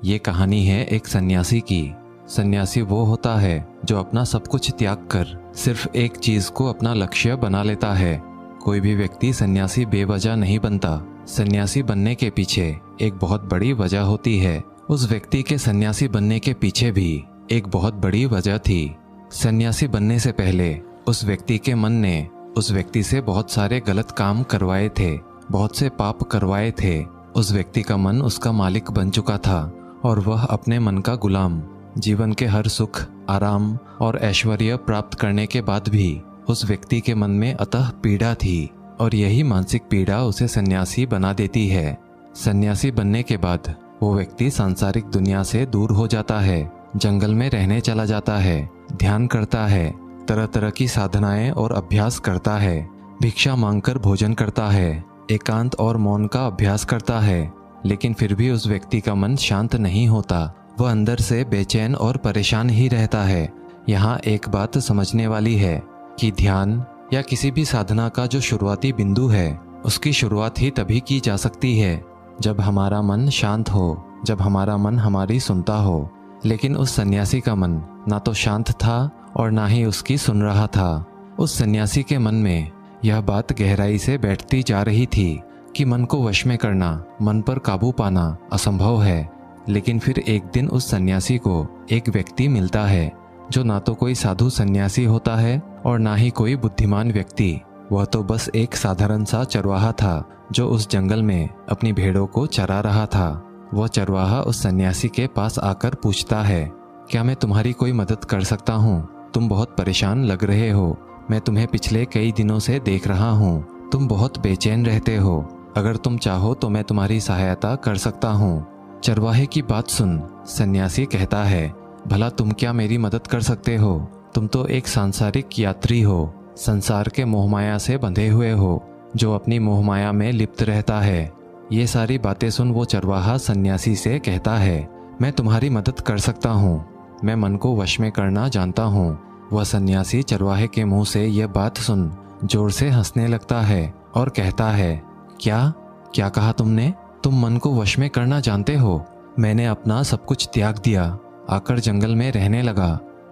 ये कहानी है एक सन्यासी की। सन्यासी वो होता है जो अपना सब कुछ त्याग कर सिर्फ एक चीज को अपना लक्ष्य बना लेता है। कोई भी व्यक्ति सन्यासी बेवजह नहीं बनता। सन्यासी बनने के पीछे एक बहुत बड़ी वजह होती है। उस व्यक्ति के सन्यासी बनने के पीछे भी एक बहुत बड़ी वजह थी। सन्यासी बनने से पहले उस व्यक्ति के मन ने उस व्यक्ति से बहुत सारे गलत काम करवाए थे, बहुत से पाप करवाए थे। उस व्यक्ति का मन उसका मालिक बन चुका था और वह अपने मन का गुलाम। जीवन के हर सुख, आराम और ऐश्वर्य प्राप्त करने के बाद भी उस व्यक्ति के मन में अतः पीड़ा थी और यही मानसिक पीड़ा उसे सन्यासी बना देती है। सन्यासी बनने के बाद वो व्यक्ति सांसारिक दुनिया से दूर हो जाता है, जंगल में रहने चला जाता है, ध्यान करता है, तरह तरह की साधनाएं और अभ्यास करता है, भिक्षा मांगकर भोजन करता है, एकांत और मौन का अभ्यास करता है। लेकिन फिर भी उस व्यक्ति का मन शांत नहीं होता। वह अंदर से बेचैन और परेशान ही रहता है। यहाँ एक बात समझने वाली है कि ध्यान या किसी भी साधना का जो शुरुआती बिंदु है उसकी शुरुआत ही तभी की जा सकती है जब हमारा मन शांत हो, जब हमारा मन हमारी सुनता हो। लेकिन उस सन्यासी का मन ना तो शांत था और ना ही उसकी सुन रहा था। उस सन्यासी के मन में यह बात गहराई से बैठती जा रही थी कि मन को वश में करना, मन पर काबू पाना असंभव है। लेकिन फिर एक दिन उस सन्यासी को एक व्यक्ति मिलता है जो ना तो कोई साधु सन्यासी होता है और ना ही कोई बुद्धिमान व्यक्ति। वह तो बस एक साधारण सा चरवाहा था जो उस जंगल में अपनी भेड़ों को चरा रहा था। वह चरवाहा उस सन्यासी के पास आकर पूछता है, क्या मैं तुम्हारी कोई मदद कर सकता हूँ? तुम बहुत परेशान लग रहे हो। मैं तुम्हें पिछले कई दिनों से देख रहा हूँ। तुम बहुत बेचैन रहते हो। अगर तुम चाहो तो मैं तुम्हारी सहायता कर सकता हूँ। चरवाहे की बात सुन सन्यासी कहता है, भला तुम क्या मेरी मदद कर सकते हो? तुम तो एक सांसारिक यात्री हो, संसार के मोहमाया से बंधे हुए हो, जो अपनी मोहमाया में लिप्त रहता है। ये सारी बातें सुन वो चरवाहा सन्यासी से कहता है, मैं तुम्हारी मदद कर सकता हूँ। मैं मन को वश में करना जानता हूँ। वह सन्यासी चरवाहे के मुंह से यह बात सुन जोर से हंसने लगता है और कहता है, क्या कहा तुमने? तुम मन को वश में करना जानते हो? मैंने अपना सब कुछ त्याग दिया, आकर जंगल में रहने लगा,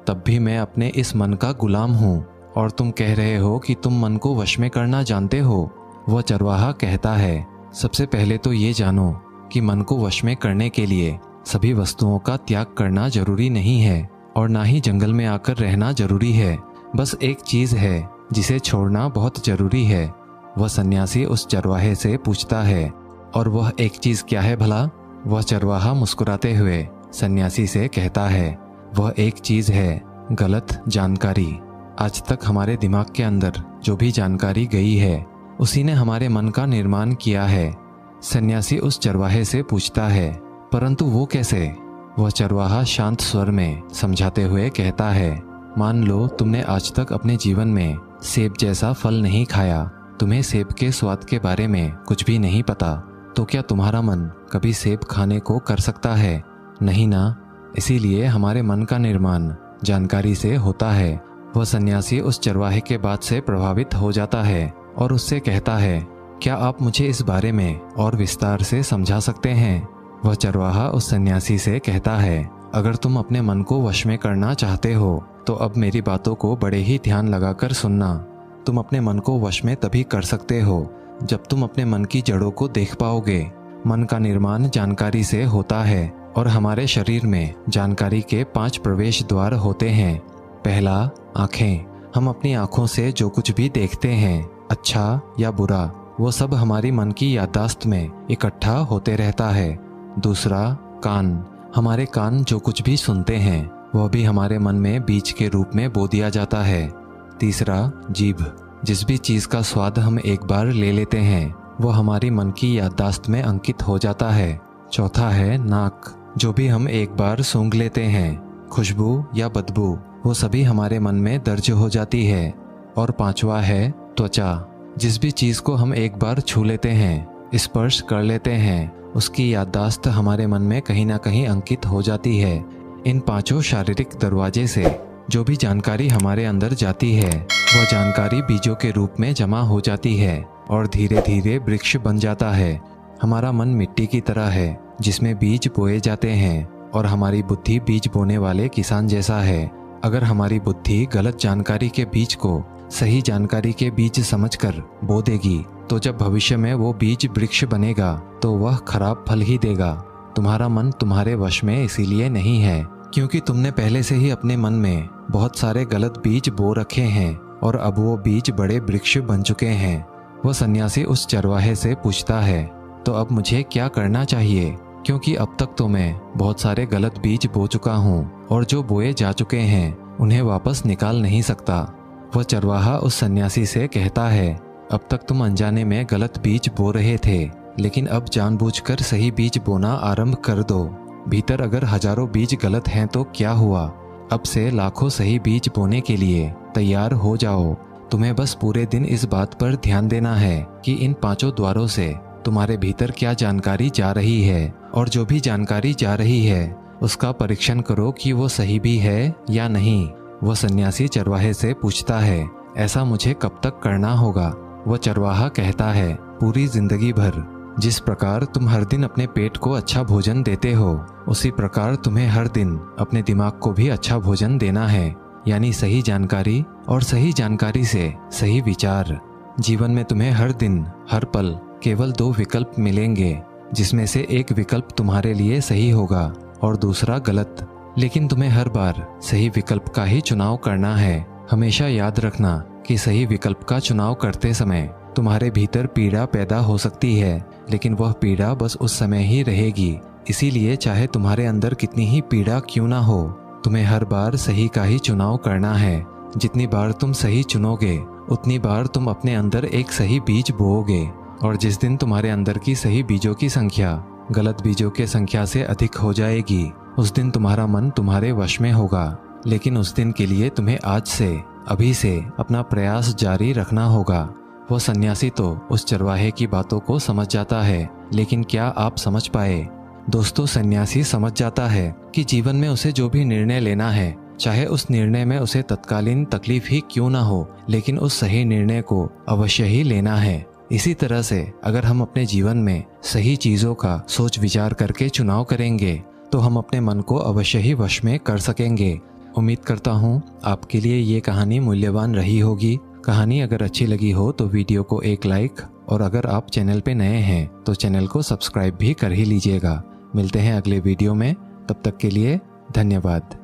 तब भी मैं अपने इस मन का गुलाम हूँ और तुम कह रहे हो कि तुम मन को वश में करना जानते हो। वह चरवाहा कहता है, सबसे पहले तो ये जानो कि मन को वश में करने के लिए सभी वस्तुओं का त्याग करना जरूरी नहीं है और ना ही जंगल में आकर रहना जरूरी है। बस एक चीज है जिसे छोड़ना बहुत जरूरी है। वह सन्यासी उस चरवाहे से पूछता है, और वह एक चीज क्या है भला? वह चरवाहा मुस्कुराते हुए सन्यासी से कहता है, वह एक चीज है गलत जानकारी। आज तक हमारे दिमाग के अंदर जो भी जानकारी गई है उसी ने हमारे मन का निर्माण किया है। सन्यासी उस चरवाहे से पूछता है, परंतु वो कैसे? वह चरवाहा शांत स्वर में समझाते हुए कहता है, मान लो तुमने आज तक अपने जीवन में सेब जैसा फल नहीं खाया, तुम्हें सेब के स्वाद के बारे में कुछ भी नहीं पता, तो क्या तुम्हारा मन कभी सेब खाने को कर सकता है? नहीं ना। इसीलिए हमारे मन का निर्माण जानकारी से होता है। वह सन्यासी उस चरवाहे के बात से प्रभावित हो जाता है और उससे कहता है, क्या आप मुझे इस बारे में और विस्तार से समझा सकते हैं? वह चरवाहा उस सन्यासी से कहता है, अगर तुम अपने मन को वश में करना चाहते हो तो अब मेरी बातों को बड़े ही ध्यान लगाकर सुनना। तुम अपने मन को वश में तभी कर सकते हो जब तुम अपने मन की जड़ों को देख पाओगे। मन का निर्माण जानकारी से होता है और हमारे शरीर में जानकारी के 5 प्रवेश द्वार होते हैं। पहला, आँखें। हम अपनी आँखों से जो कुछ भी देखते हैं, अच्छा या बुरा, वो सब हमारी मन की याददाश्त में इकट्ठा होते रहता है। दूसरा, कान। हमारे कान जो कुछ भी सुनते हैं वह भी हमारे मन में बीज के रूप में बो दिया जाता है। तीसरा, जीभ। जिस भी चीज़ का स्वाद हम एक बार ले लेते हैं वह हमारी मन की याददाश्त में अंकित हो जाता है। चौथा है नाक। जो भी हम एक बार सूंघ लेते हैं, खुशबू या बदबू, वो सभी हमारे मन में दर्ज हो जाती है। और पांचवा है त्वचा। जिस भी चीज़ को हम एक बार छू लेते हैं, स्पर्श कर लेते हैं, उसकी याददाश्त हमारे मन में कहीं ना कहीं अंकित हो जाती है। इन 5 शारीरिक दरवाजे से जो भी जानकारी हमारे अंदर जाती है वह जानकारी बीजों के रूप में जमा हो जाती है और धीरे धीरे वृक्ष बन जाता है। हमारा मन मिट्टी की तरह है जिसमें बीज बोए जाते हैं और हमारी बुद्धि बीज बोने वाले किसान जैसा है। अगर हमारी बुद्धि गलत जानकारी के बीज को सही जानकारी के बीज समझकर बो देगी तो जब भविष्य में वो बीज वृक्ष बनेगा तो वह खराब फल ही देगा। तुम्हारा मन तुम्हारे वश में इसीलिए नहीं है क्योंकि तुमने पहले से ही अपने मन में बहुत सारे गलत बीज बो रखे हैं और अब वो बीज बड़े वृक्ष बन चुके हैं। वह सन्यासी उस चरवाहे से पूछता है, तो अब मुझे क्या करना चाहिए, क्योंकि अब तक तो मैं बहुत सारे गलत बीज बो चुका हूँ और जो बोए जा चुके हैं उन्हें वापस निकाल नहीं सकता। वह चरवाहा उस सन्यासी से कहता है, अब तक तुम अनजाने में गलत बीज बो रहे थे, लेकिन अब जानबूझकर सही बीज बोना आरंभ कर दो। भीतर अगर हजारों बीज गलत हैं तो क्या हुआ, अब से लाखों सही बीज बोने के लिए तैयार हो जाओ। तुम्हें बस पूरे दिन इस बात पर ध्यान देना है कि इन 5 द्वारों से तुम्हारे भीतर क्या जानकारी जा रही है और जो भी जानकारी जा रही है उसका परीक्षण करो कि वो सही भी है या नहीं। वह सन्यासी चरवाहे से पूछता है, ऐसा मुझे कब तक करना होगा? वह चरवाहा कहता है, पूरी जिंदगी भर। जिस प्रकार तुम हर दिन अपने पेट को अच्छा भोजन देते हो उसी प्रकार तुम्हें हर दिन अपने दिमाग को भी अच्छा भोजन देना है, यानी सही जानकारी और सही जानकारी से सही विचार। जीवन में तुम्हें हर दिन हर पल केवल 2 विकल्प मिलेंगे जिसमें से एक विकल्प तुम्हारे लिए सही होगा और दूसरा गलत, लेकिन तुम्हें हर बार सही विकल्प का ही चुनाव करना है। हमेशा याद रखना कि सही विकल्प का चुनाव करते समय तुम्हारे भीतर पीड़ा पैदा हो सकती है, लेकिन वह पीड़ा बस उस समय ही रहेगी। इसीलिए चाहे तुम्हारे अंदर कितनी ही पीड़ा क्यों ना हो, तुम्हें हर बार सही का ही चुनाव करना है। जितनी बार तुम सही चुनोगे उतनी बार तुम अपने अंदर एक सही बीज बोओगे, और जिस दिन तुम्हारे अंदर की सही बीजों की संख्या गलत बीजों के संख्या से अधिक हो जाएगी उस दिन तुम्हारा मन तुम्हारे वश में होगा। लेकिन उस दिन के लिए तुम्हें आज से, अभी से अपना प्रयास जारी रखना होगा। वो सन्यासी तो उस चरवाहे की बातों को समझ जाता है, लेकिन क्या आप समझ पाए? दोस्तों, सन्यासी समझ जाता है कि जीवन में उसे जो भी निर्णय लेना है, चाहे उस निर्णय में उसे तत्कालीन तकलीफ ही क्यों ना हो, लेकिन उस सही निर्णय को अवश्य ही लेना है। इसी तरह से अगर हम अपने जीवन में सही चीजों का सोच विचार करके चुनाव करेंगे तो हम अपने मन को अवश्य ही वश में कर सकेंगे। उम्मीद करता हूँ आपके लिए ये कहानी मूल्यवान रही होगी। कहानी अगर अच्छी लगी हो तो वीडियो को एक लाइक, और अगर आप चैनल पे नए हैं तो चैनल को सब्सक्राइब भी कर ही लीजिएगा। मिलते हैं अगले वीडियो में, तब तक के लिए धन्यवाद।